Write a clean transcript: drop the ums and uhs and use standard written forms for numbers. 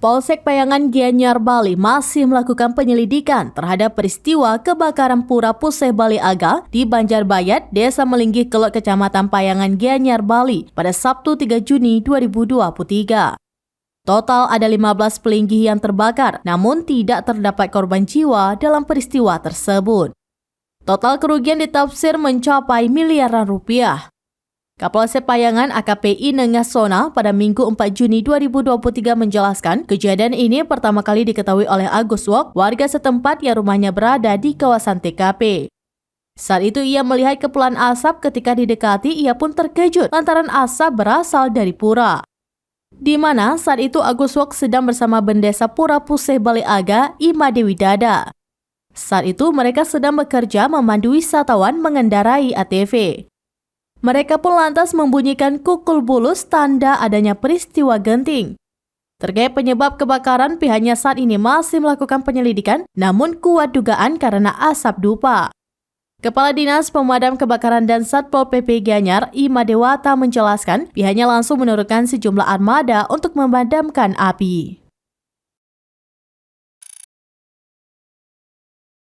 Polsek Payangan Gianyar, Bali masih melakukan penyelidikan terhadap peristiwa kebakaran Pura Puseh Bali Aga di Banjarbayat, Desa Melinggih Kelot, Kecamatan Payangan Gianyar, Bali pada Sabtu 3 Juni 2023. Total ada 15 pelinggih yang terbakar, namun tidak terdapat korban jiwa dalam peristiwa tersebut. Total kerugian ditafsir mencapai miliaran rupiah. Kapolsek Payangan AKP Ine Ngasona pada Minggu 4 Juni 2023 menjelaskan kejadian ini pertama kali diketahui oleh Agus Wok, warga setempat yang rumahnya berada di kawasan TKP. Saat itu ia melihat kepulan asap, ketika didekati ia pun terkejut lantaran asap berasal dari pura. Di mana saat itu Agus Wok sedang bersama Bendesa Pura Puseh Bali Aga, Ima Dewi Dada. Saat itu mereka sedang bekerja memandu wisatawan mengendarai ATV. Mereka pun lantas membunyikan kukul bulus tanda adanya peristiwa genting. Terkait penyebab kebakaran, pihaknya saat ini masih melakukan penyelidikan, namun kuat dugaan karena asap dupa. Kepala Dinas Pemadam Kebakaran dan Satpol PP Gianyar, Ima Dewata menjelaskan, pihaknya langsung menurunkan sejumlah armada untuk memadamkan api.